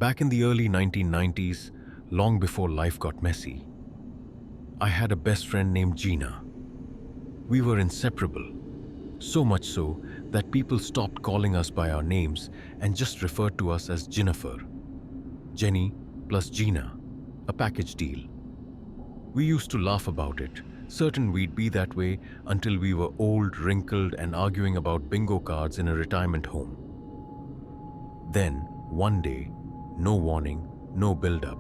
Back in the early 1990s, long before life got messy, I had a best friend named Gina. We were inseparable, so much so that people stopped calling us by our names and just referred to us as Jennifer. Jenny plus Gina, a package deal. We used to laugh about it, certain we'd be that way until we were old, wrinkled, and arguing about bingo cards in a retirement home. Then, one day, no warning, no build-up,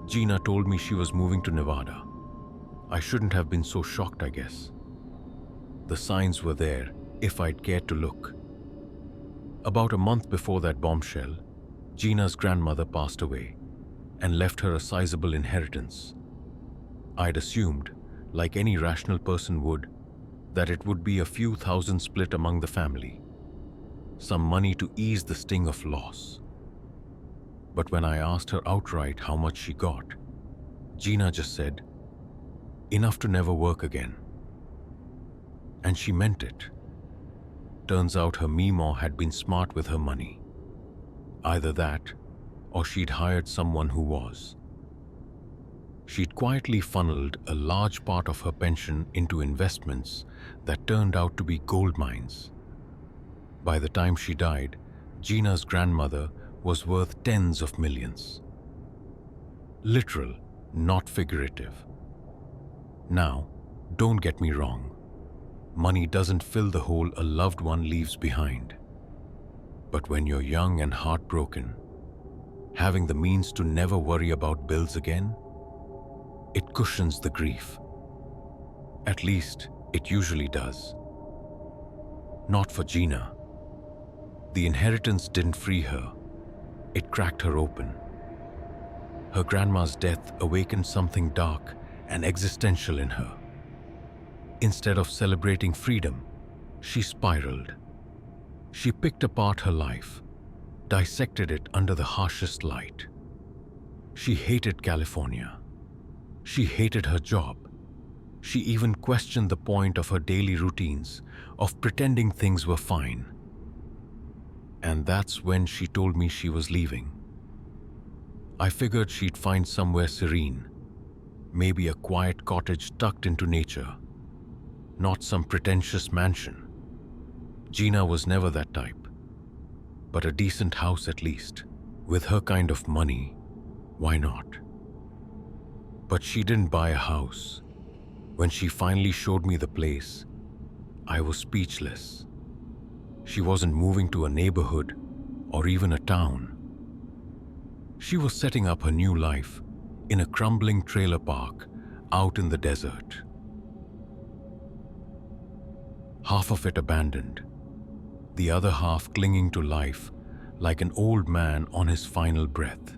Gina told me she was moving to Nevada. I shouldn't have been so shocked, I guess. The signs were there, if I'd cared to look. About a month before that bombshell, Gina's grandmother passed away and left her a sizable inheritance. I'd assumed, like any rational person would, that it would be a few thousand split among the family. Some money to ease the sting of loss. But when I asked her outright how much she got, Gina just said, "Enough to never work again." And she meant it. Turns out her Meemaw had been smart with her money. Either that, or she'd hired someone who was. She'd quietly funneled a large part of her pension into investments that turned out to be gold mines. By the time she died, Gina's grandmother was worth tens of millions. Literal, not figurative. Now, don't get me wrong. Money doesn't fill the hole a loved one leaves behind. But when you're young and heartbroken, having the means to never worry about bills again, it cushions the grief. At least, it usually does. Not for Gina. The inheritance didn't free her. It cracked her open. Her grandma's death awakened something dark and existential in her. Instead of celebrating freedom, she spiraled. She picked apart her life, dissected it under the harshest light. She hated California. She hated her job. She even questioned the point of her daily routines, of pretending things were fine. And that's when she told me she was leaving. I figured she'd find somewhere serene, maybe a quiet cottage tucked into nature, not some pretentious mansion. Gina was never that type, but a decent house at least. With her kind of money, why not? But she didn't buy a house. When she finally showed me the place, I was speechless. She wasn't moving to a neighborhood or even a town. She was setting up her new life in a crumbling trailer park out in the desert. Half of it abandoned, the other half clinging to life like an old man on his final breath.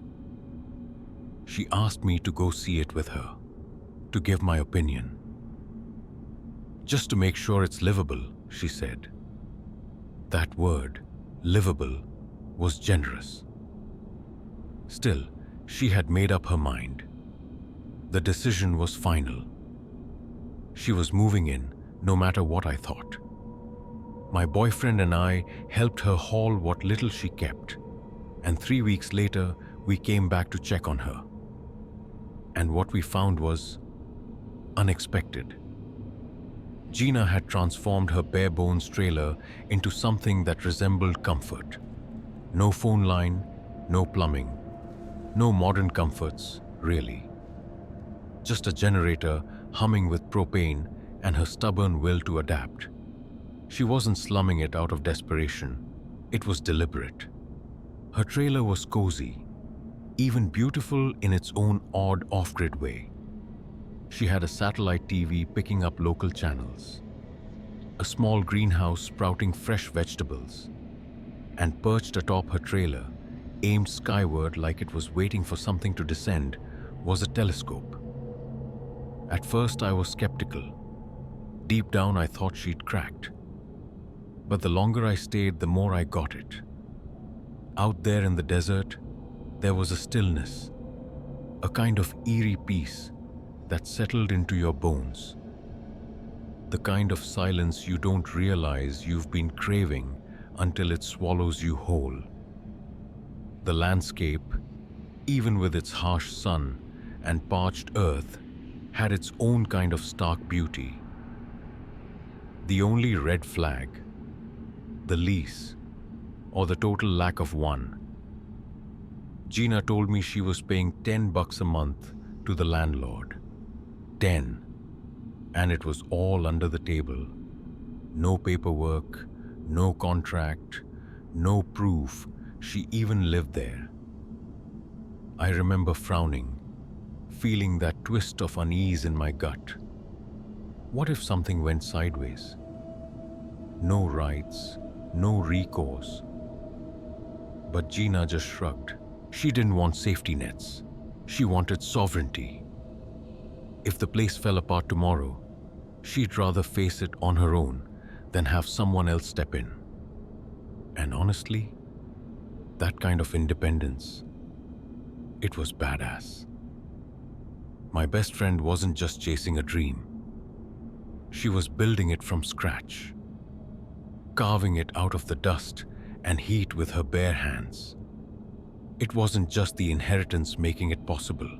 She asked me to go see it with her, to give my opinion. Just to make sure it's livable, she said. That word, livable, was generous. Still, she had made up her mind. The decision was final. She was moving in, no matter what I thought. My boyfriend and I helped her haul what little she kept, and 3 weeks later, we came back to check on her. And what we found was unexpected. Gina had transformed her bare-bones trailer into something that resembled comfort. No phone line, no plumbing, no modern comforts, really. Just a generator humming with propane and her stubborn will to adapt. She wasn't slumming it out of desperation. It was deliberate. Her trailer was cozy, even beautiful in its own odd off-grid way. She had a satellite TV picking up local channels, a small greenhouse sprouting fresh vegetables, and perched atop her trailer, aimed skyward like it was waiting for something to descend, was a telescope. At first I was skeptical. Deep down I thought she'd cracked. But the longer I stayed, the more I got it. Out there in the desert, there was a stillness, a kind of eerie peace that settled into your bones. The kind of silence you don't realize you've been craving until it swallows you whole. The landscape, even with its harsh sun and parched earth, had its own kind of stark beauty. The only red flag, the lease, or the total lack of one. Gina told me she was paying $10 a month to the landlord. 10. And it was all under the table. No paperwork, no contract, no proof she even lived there. I remember frowning, feeling that twist of unease in my gut. What if something went sideways? No rights, no recourse. But Gina just shrugged. She didn't want safety nets. She wanted sovereignty. If the place fell apart tomorrow, she'd rather face it on her own than have someone else step in. And honestly, that kind of independence, it was badass. My best friend wasn't just chasing a dream. She was building it from scratch, carving it out of the dust and heat with her bare hands. It wasn't just the inheritance making it possible.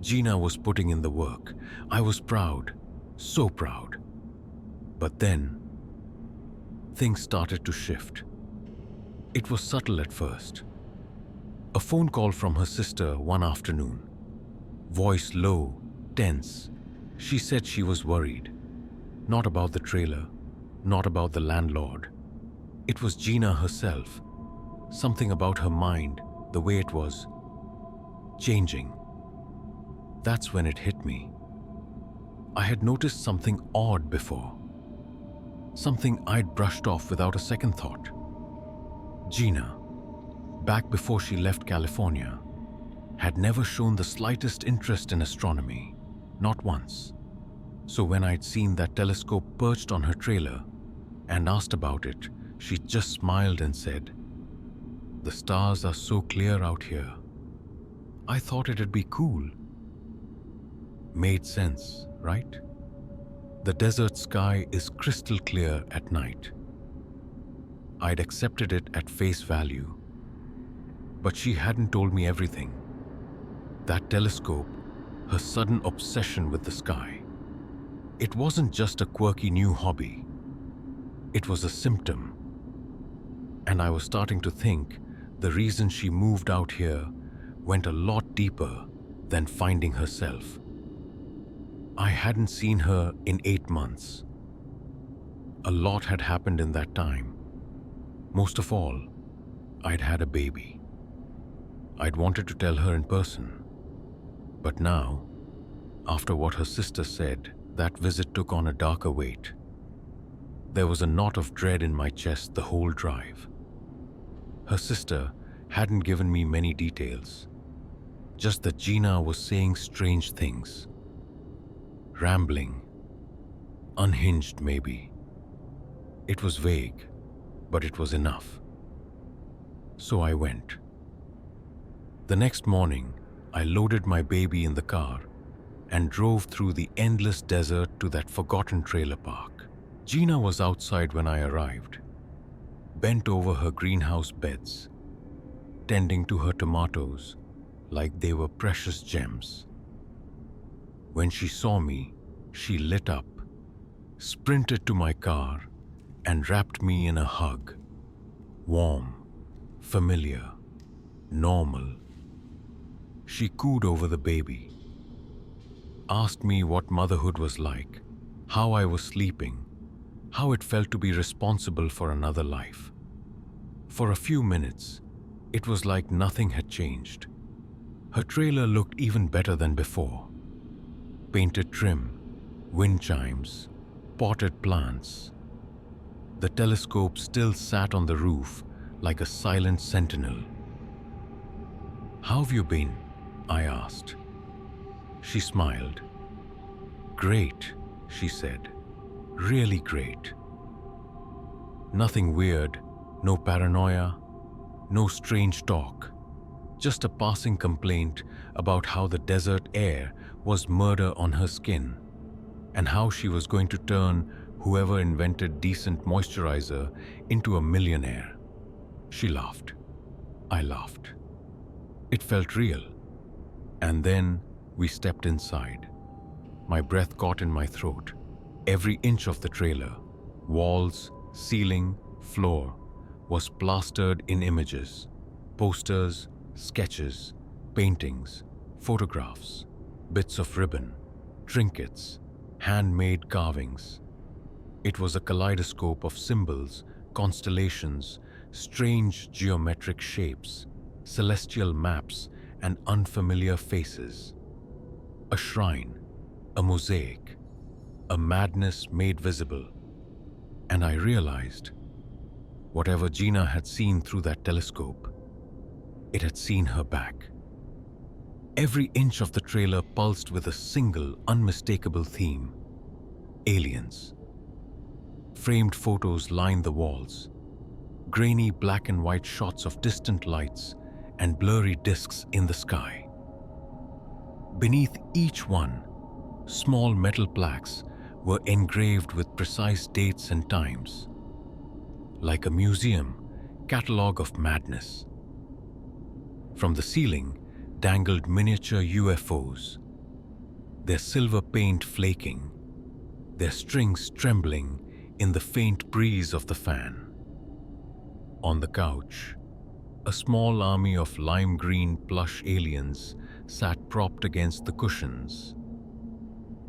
Gina was putting in the work. I was proud, so proud. But then, things started to shift. It was subtle at first. A phone call from her sister one afternoon. Voice low, tense. She said she was worried. Not about the trailer, not about the landlord. It was Gina herself. Something about her mind, the way it was changing. That's when it hit me. I had noticed something odd before. Something I'd brushed off without a second thought. Gina, back before she left California, had never shown the slightest interest in astronomy, not once. So when I'd seen that telescope perched on her trailer and asked about it, she just smiled and said, "The stars are so clear out here. I thought it'd be cool." Made sense, right? The desert sky is crystal clear at night. I'd accepted it at face value. But she hadn't told me everything. That telescope, her sudden obsession with the sky. It wasn't just a quirky new hobby. It was a symptom. And I was starting to think the reason she moved out here went a lot deeper than finding herself. I hadn't seen her in 8 months. A lot had happened in that time. Most of all, I'd had a baby. I'd wanted to tell her in person. But now, after what her sister said, that visit took on a darker weight. There was a knot of dread in my chest the whole drive. Her sister hadn't given me many details, just that Gina was saying strange things. Rambling, unhinged maybe. It was vague, but it was enough. So I went. The next morning, I loaded my baby in the car and drove through the endless desert to that forgotten trailer park. Gina was outside when I arrived, bent over her greenhouse beds, tending to her tomatoes like they were precious gems. When she saw me, she lit up, sprinted to my car, and wrapped me in a hug. Warm, familiar, normal. She cooed over the baby, asked me what motherhood was like, how I was sleeping, how it felt to be responsible for another life. For a few minutes, it was like nothing had changed. Her trailer looked even better than before. Painted trim, wind chimes, potted plants. The telescope still sat on the roof like a silent sentinel. "How have you been?" I asked. She smiled. "Great," she said. "Really great. Nothing weird, no paranoia, no strange talk. Just a passing complaint about how the desert air was murder on her skin and how she was going to turn whoever invented decent moisturizer into a millionaire." She laughed. I laughed. It felt real. And then we stepped inside. My breath caught in my throat. Every inch of the trailer, walls, ceiling, floor, was plastered in images, posters, sketches, paintings, photographs, bits of ribbon, trinkets, handmade carvings. It was a kaleidoscope of symbols, constellations, strange geometric shapes, celestial maps, and unfamiliar faces. A shrine, a mosaic, a madness made visible. And I realized, whatever Gina had seen through that telescope, it had seen her back. Every inch of the trailer pulsed with a single, unmistakable theme: aliens. Framed photos lined the walls, grainy black and white shots of distant lights and blurry discs in the sky. Beneath each one, small metal plaques were engraved with precise dates and times, like a museum catalogue of madness. From the ceiling dangled miniature UFOs, their silver paint flaking, their strings trembling in the faint breeze of the fan. On the couch, a small army of lime green plush aliens sat propped against the cushions,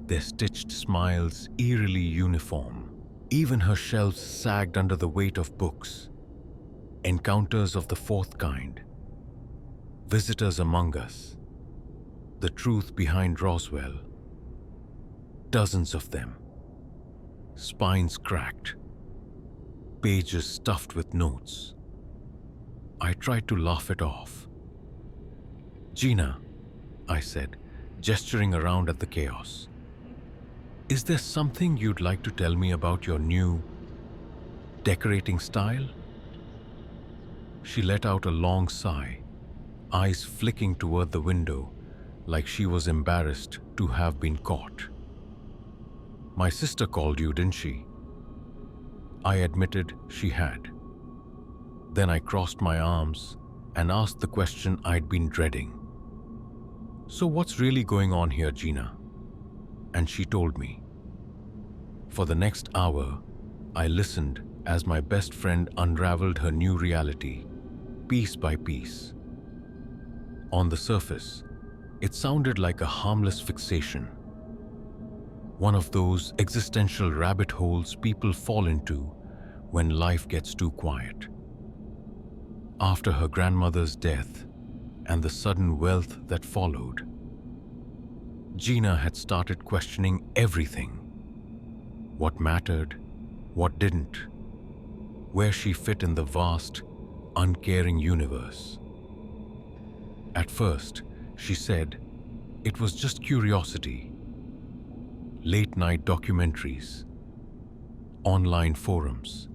their stitched smiles eerily uniform. Even her shelves sagged under the weight of books. Encounters of the fourth kind, visitors among us, the truth behind Roswell. Dozens of them, spines cracked, pages stuffed with notes. I tried to laugh it off. "Gina," I said, gesturing around at the chaos, "is there something you'd like to tell me about your new decorating style?" She let out a long sigh, eyes flicking toward the window like she was embarrassed to have been caught. "My sister called you, didn't she?" I admitted she had. Then I crossed my arms and asked the question I'd been dreading. "So what's really going on here, Gina?" And she told me. For the next hour, I listened as my best friend unraveled her new reality, piece by piece. On the surface, it sounded like a harmless fixation, one of those existential rabbit holes people fall into when life gets too quiet. After her grandmother's death and the sudden wealth that followed, Gina had started questioning everything: what mattered, what didn't, where she fit in the vast, uncaring universe. At first, she said, it was just curiosity. Late-night documentaries, online forums.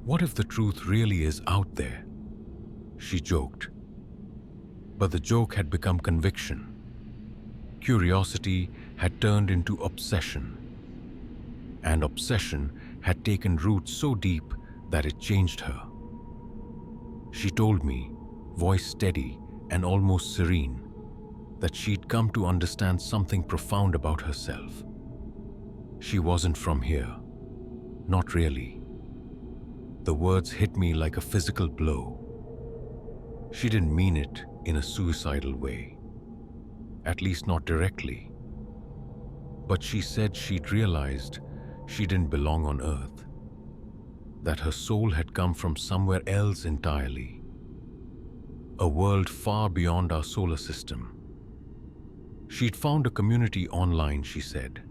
What if the truth really is out there? She joked. But the joke had become conviction. Curiosity had turned into obsession. And obsession had taken root so deep that it changed her. She told me, voice steady and almost serene, that she'd come to understand something profound about herself. She wasn't from here. Not really. The words hit me like a physical blow. She didn't mean it in a suicidal way. At least not directly. But she said she'd realized she didn't belong on Earth. That her soul had come from somewhere else entirely. A world far beyond our solar system. She'd found a community online, she said.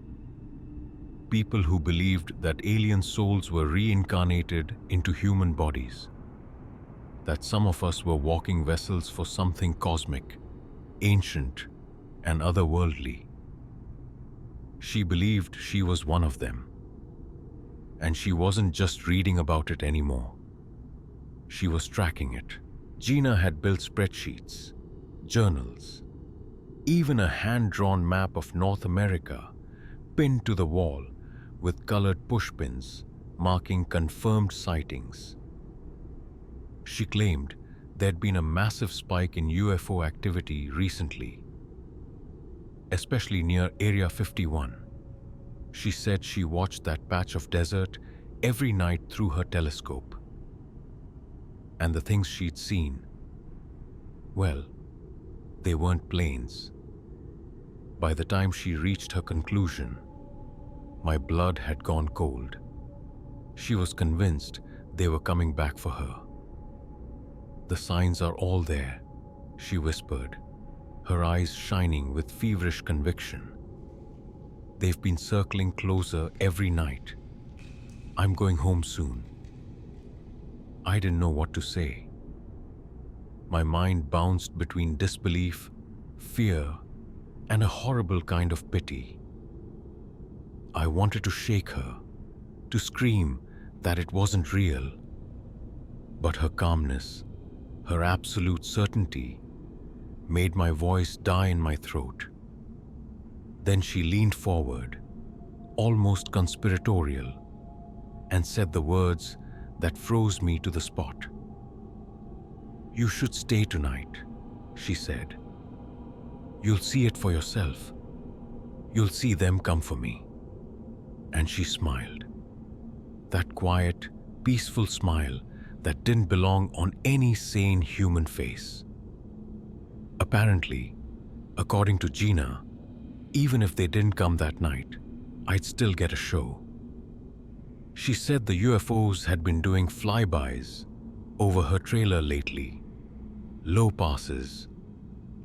People who believed that alien souls were reincarnated into human bodies. That some of us were walking vessels for something cosmic, ancient, and otherworldly. She believed she was one of them. And she wasn't just reading about it anymore. She was tracking it. Gina had built spreadsheets, journals, even a hand-drawn map of North America pinned to the wall with colored pushpins marking confirmed sightings. She claimed There'd been a massive spike in UFO activity recently, especially near Area 51. She said she watched that patch of desert every night through her telescope. And the things she'd seen, well, they weren't planes. By the time she reached her conclusion, my blood had gone cold. She was convinced they were coming back for her. "The signs are all there," she whispered, her eyes shining with feverish conviction. "They've been circling closer every night. I'm going home soon." I didn't know what to say. My mind bounced between disbelief, fear, and a horrible kind of pity. I wanted to shake her, to scream that it wasn't real. But her calmness, her absolute certainty, made my voice die in my throat. Then she leaned forward, almost conspiratorial, and said the words that froze me to the spot. "You should stay tonight," she said. "You'll see it for yourself. You'll see them come for me." And she smiled. That quiet, peaceful smile that didn't belong on any sane human face. Apparently, according to Gina, even if they didn't come that night, I'd still get a show. She said the UFOs had been doing flybys over her trailer lately. Low passes,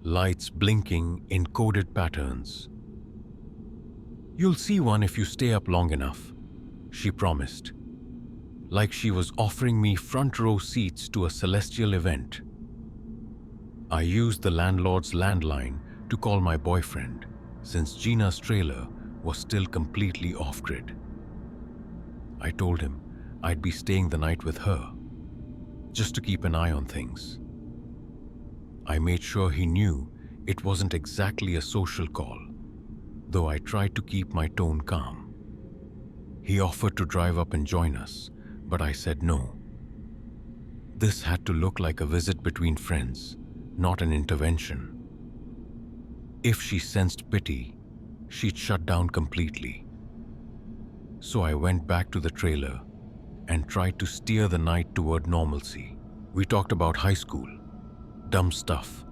lights blinking in coded patterns. "You'll see one if you stay up long enough," she promised, like she was offering me front row seats to a celestial event. I used the landlord's landline to call my boyfriend, since Gina's trailer was still completely off-grid. I told him I'd be staying the night with her, just to keep an eye on things. I made sure he knew it wasn't exactly a social call, though I tried to keep my tone calm. He offered to drive up and join us, but I said no. This had to look like a visit between friends, not an intervention. If she sensed pity, she'd shut down completely. So I went back to the trailer and tried to steer the night toward normalcy. We talked about high school, dumb stuff,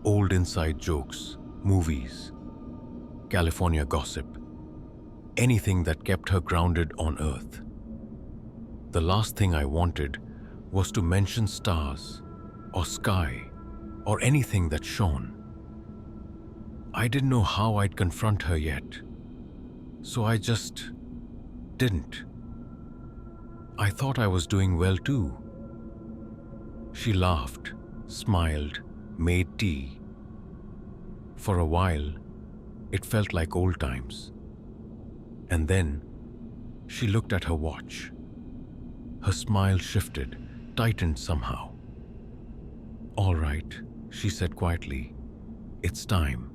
old inside jokes, movies, California gossip, anything that kept her grounded on Earth. The last thing I wanted was to mention stars or sky or anything that shone. I didn't know how I'd confront her yet, so I just didn't. I thought I was doing well too. She laughed, smiled, made tea. For a while, it felt like old times. And then, she looked at her watch. Her smile shifted, tightened somehow. "All right," she said quietly. "It's time."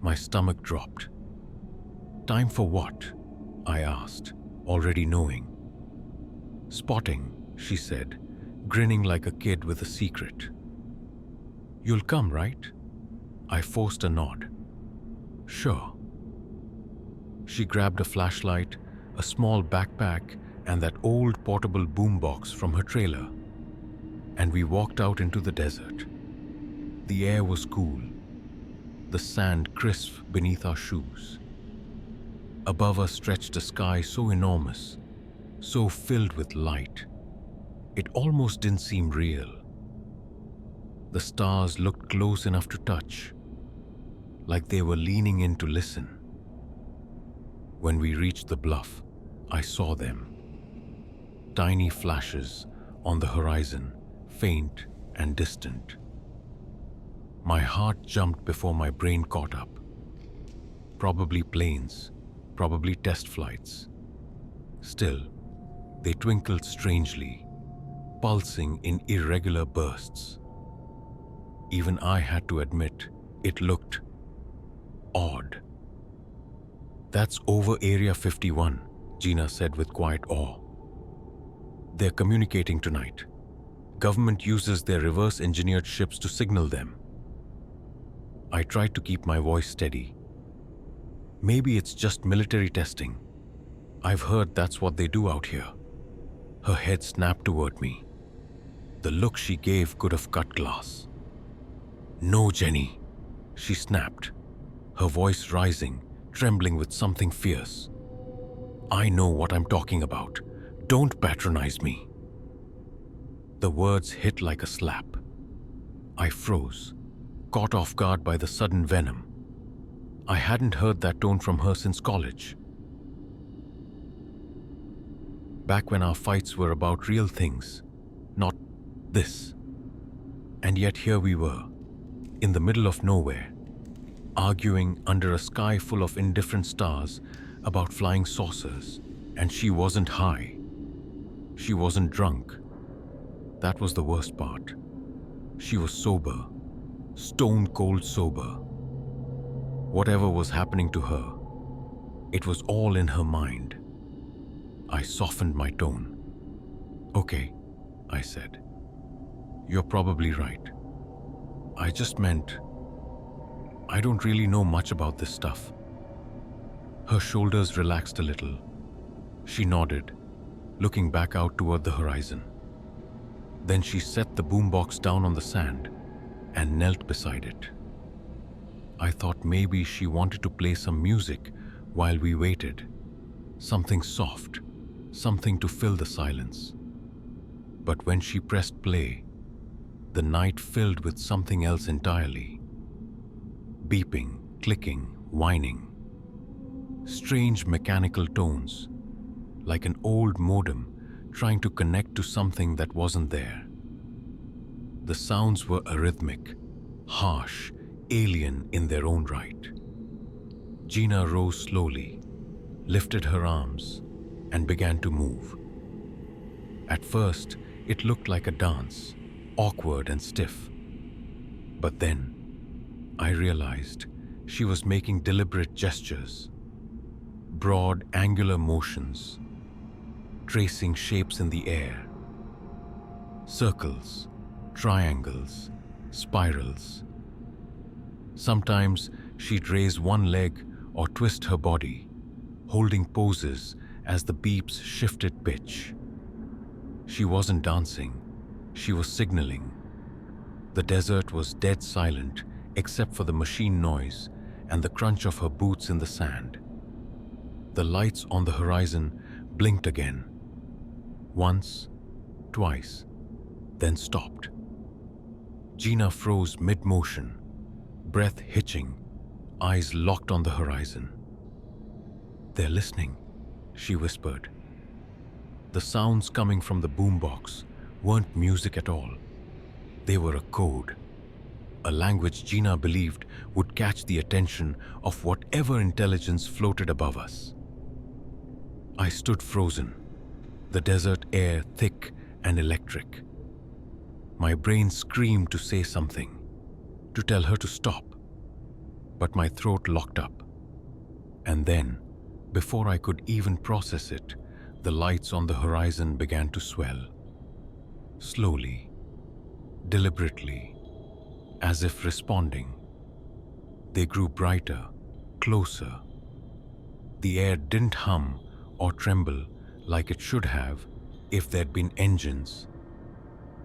My stomach dropped. "Time for what?" I asked, already knowing. "Spotting," she said, grinning like a kid with a secret. "You'll come, right?" I forced a nod. "Sure." She grabbed a flashlight, a small backpack, and that old portable boombox from her trailer, and we walked out into the desert. The air was cool, the sand crisp beneath our shoes. Above us stretched a sky so enormous, so filled with light, it almost didn't seem real. The stars looked close enough to touch, like they were leaning in to listen. When we reached the bluff, I saw them. Tiny flashes on the horizon, faint and distant. My heart jumped before my brain caught up. Probably planes, probably test flights. Still, they twinkled strangely, pulsing in irregular bursts. Even I had to admit it looked odd. "That's over Area 51, Gina said with quiet awe. "They're communicating tonight. Government uses their reverse-engineered ships to signal them. I tried to keep my voice steady. Maybe it's just military testing. I've heard that's what they do out here. Her head snapped toward me. The look she gave could have cut glass. "No, Jenny," she snapped, her voice rising, trembling with something fierce. "I know what I'm talking about. Don't patronize me." The words hit like a slap. I froze, caught off guard by the sudden venom. I hadn't heard that tone from her since college. Back when our fights were about real things, not this. And yet here we were, in the middle of nowhere, arguing under a sky full of indifferent stars about flying saucers, and she wasn't high. She wasn't drunk. That was the worst part. She was sober, stone cold sober. Whatever was happening to her, it was all in her mind. I softened my tone. "Okay," I said. "You're probably right. I just meant, I don't really know much about this stuff." Her shoulders relaxed a little. She nodded, looking back out toward the horizon. Then she set the boombox down on the sand and knelt beside it. I thought maybe she wanted to play some music while we waited. Something soft, something to fill the silence. But when she pressed play, the night filled with something else entirely. Beeping, clicking, whining. Strange mechanical tones, like an old modem trying to connect to something that wasn't there. The sounds were arrhythmic, harsh, alien in their own right. Gina rose slowly, lifted her arms, and began to move. At first, it looked like a dance, awkward and stiff. But then, I realized she was making deliberate gestures, broad, angular motions, tracing shapes in the air. Circles, triangles, spirals. Sometimes she'd raise one leg or twist her body, holding poses as the beeps shifted pitch. She wasn't dancing, she was signaling. The desert was dead silent except for the machine noise and the crunch of her boots in the sand. The lights on the horizon blinked again. Once, twice, then stopped. Gina froze mid-motion, breath hitching, eyes locked on the horizon. "They're listening," she whispered. The sounds coming from the boombox weren't music at all. They were a code, a language Gina believed would catch the attention of whatever intelligence floated above us. I stood frozen, the desert air thick and electric. My brain screamed to say something, to tell her to stop, but my throat locked up. And then, before I could even process it, the lights on the horizon began to swell. Slowly, deliberately, as if responding. They grew brighter, closer. The air didn't hum or tremble like it should have if there'd been engines.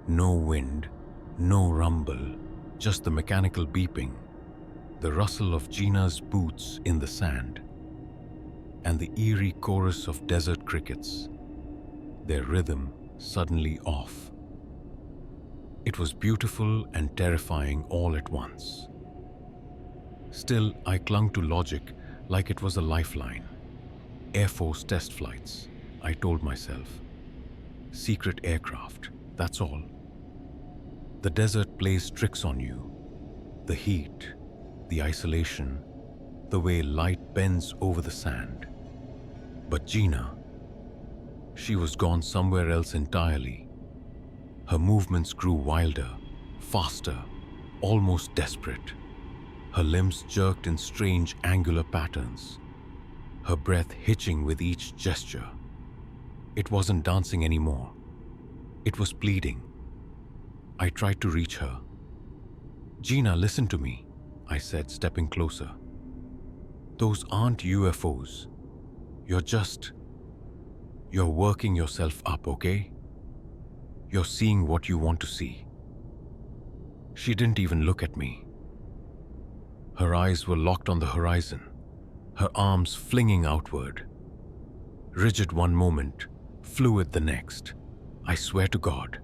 No wind, no rumble, just the mechanical beeping, the rustle of Gina's boots in the sand, and the eerie chorus of desert crickets, their rhythm suddenly off. It was beautiful and terrifying all at once. Still, I clung to logic like it was a lifeline. Air Force test flights, I told myself. Secret aircraft, that's all. The desert plays tricks on you. The heat, the isolation, the way light bends over the sand. But Gina, she was gone somewhere else entirely. Her movements grew wilder, faster, almost desperate. Her limbs jerked in strange angular patterns, her breath hitching with each gesture. It wasn't dancing anymore. It was pleading. I tried to reach her. "Gina, listen to me," I said, stepping closer. "Those aren't UFOs. You're working yourself up, okay? You're seeing what you want to see." She didn't even look at me. Her eyes were locked on the horizon, her arms flinging outward. Rigid one moment, fluid the next. I swear to God,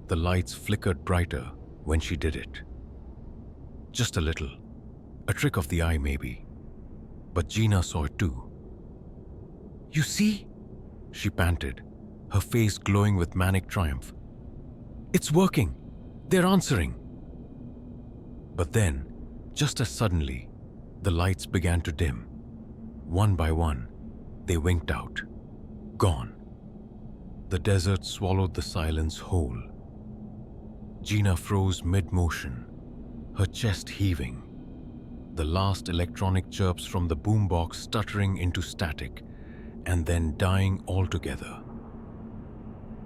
the lights flickered brighter when she did it. Just a little. A trick of the eye, maybe. But Gina saw it too. "You see?" she panted, her face glowing with manic triumph. "It's working. They're answering." But then, just as suddenly, the lights began to dim. One by one, they winked out. Gone. The desert swallowed the silence whole. Gina froze mid-motion, her chest heaving, the last electronic chirps from the boombox stuttering into static, and then dying altogether.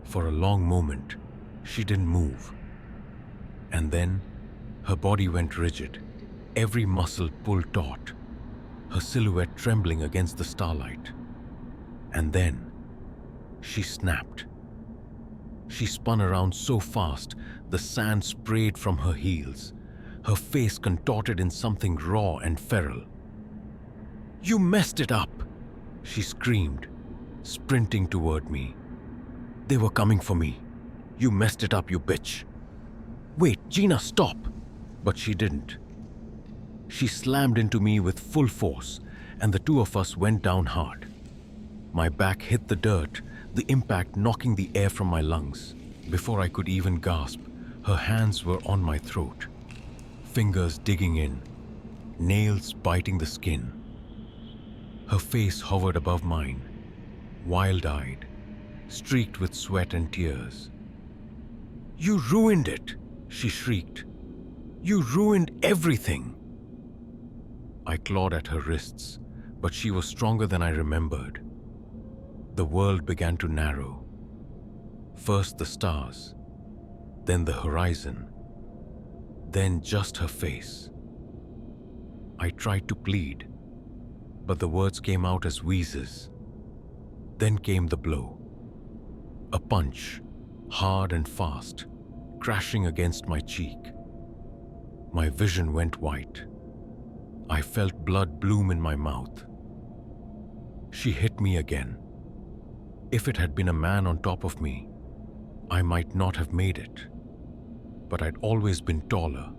For a long moment, she didn't move. And then, her body went rigid, every muscle pulled taut, her silhouette trembling against the starlight. And then, she snapped. She spun around so fast, the sand sprayed from her heels, her face contorted in something raw and feral. "You messed it up!" she screamed, sprinting toward me. "They were coming for me. You messed it up, you bitch." "Wait, Gina, stop!" But she didn't. She slammed into me with full force, and the two of us went down hard. My back hit the dirt, the impact knocking the air from my lungs. Before I could even gasp, her hands were on my throat, fingers digging in, nails biting the skin. Her face hovered above mine, wild-eyed, streaked with sweat and tears. "You ruined it!" she shrieked. "You ruined everything!" I clawed at her wrists, but she was stronger than I remembered. The world began to narrow. First the stars, then the horizon, then just her face. I tried to plead, but the words came out as wheezes. Then came the blow. A punch, hard and fast, crashing against my cheek. My vision went white. I felt blood bloom in my mouth. She hit me again. If it had been a man on top of me, I might not have made it. But I'd always been taller,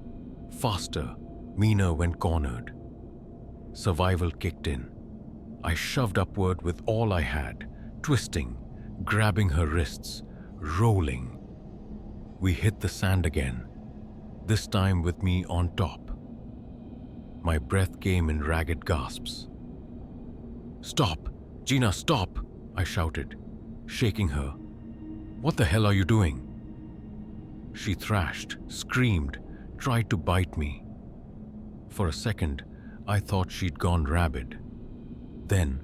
faster, meaner when cornered. Survival kicked in. I shoved upward with all I had, twisting, grabbing her wrists, rolling. We hit the sand again, this time with me on top. My breath came in ragged gasps. "Stop! Gina, stop!" I shouted, shaking her. "What the hell are you doing?" She thrashed, screamed, tried to bite me. For a second, I thought she'd gone rabid. Then,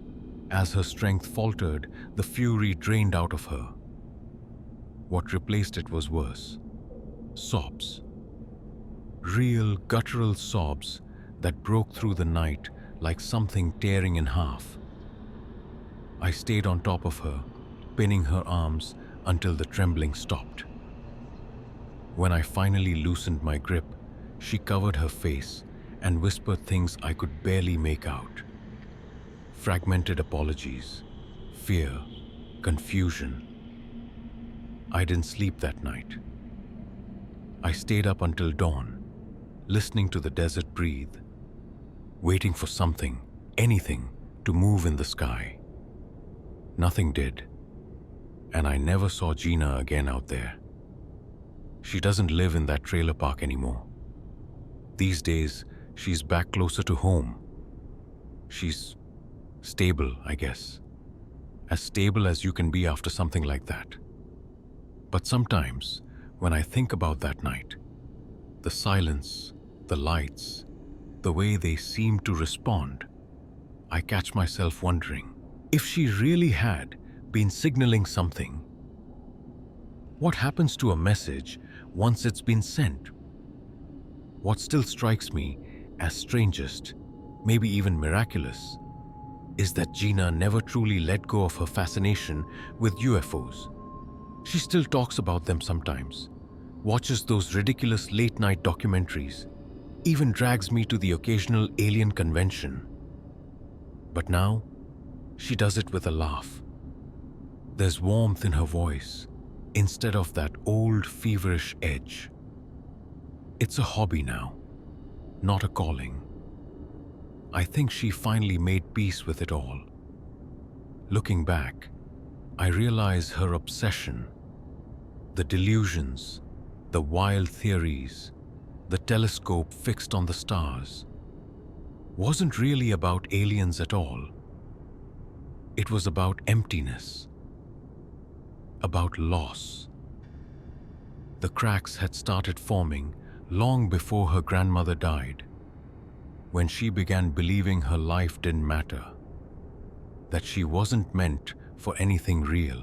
as her strength faltered, the fury drained out of her. What replaced it was worse. Sobs. Real, guttural sobs that broke through the night like something tearing in half. I stayed on top of her, pinning her arms until the trembling stopped. When I finally loosened my grip, she covered her face and whispered things I could barely make out. Fragmented apologies, fear, confusion. I didn't sleep that night. I stayed up until dawn, listening to the desert breathe, waiting for something, anything, to move in the sky. Nothing did, and I never saw Gina again out there. She doesn't live in that trailer park anymore. These days, she's back closer to home. She's stable, I guess. As stable as you can be after something like that. But sometimes, when I think about that night, the silence, the lights, the way they seemed to respond, I catch myself wondering, if she really had been signaling something, what happens to a message once it's been sent. What still strikes me as strangest, maybe even miraculous, is that Gina never truly let go of her fascination with UFOs. She still talks about them sometimes, watches those ridiculous late-night documentaries, even drags me to the occasional alien convention. But now, she does it with a laugh. There's warmth in her voice, instead of that old feverish edge. It's a hobby now, not a calling. I think she finally made peace with it all. Looking back, I realize her obsession, the delusions, the wild theories, the telescope fixed on the stars, wasn't really about aliens at all. It was about emptiness, about loss. The cracks had started forming long before her grandmother died, when she began believing her life didn't matter, that she wasn't meant for anything real.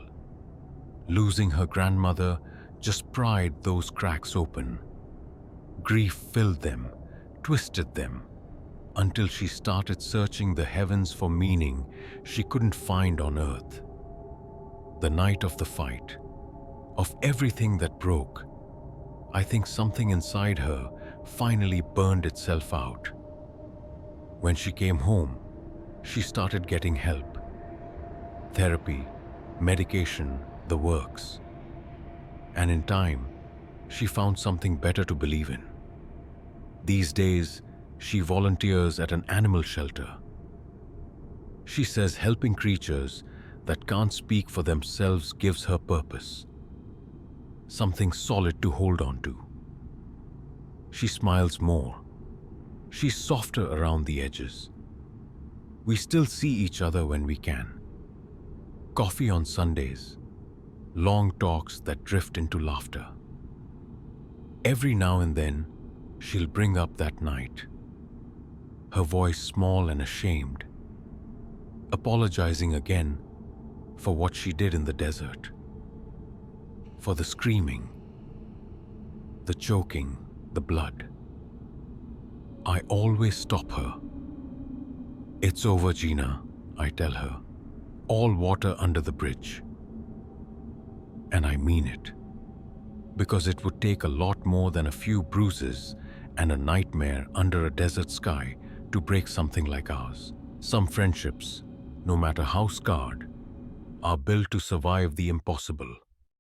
Losing her grandmother just pried those cracks open. Grief filled them, twisted them, until she started searching the heavens for meaning she couldn't find on earth. The night of the fight, of everything that broke, I think something inside her finally burned itself out. When she came home, she started getting help. Therapy, medication, the works. And in time, she found something better to believe in. These days, she volunteers at an animal shelter. She says helping creatures that can't speak for themselves gives her purpose, something solid to hold on to. She smiles more. She's softer around the edges. We still see each other when we can. Coffee on Sundays, long talks that drift into laughter. Every now and then, she'll bring up that night, her voice small and ashamed, apologizing again for what she did in the desert, for the screaming, the choking, the blood. I always stop her. "It's over, Gina," I tell her. "All water under the bridge." And I mean it, because it would take a lot more than a few bruises and a nightmare under a desert sky to break something like ours. Some friendships, no matter how scarred, are built to survive the impossible.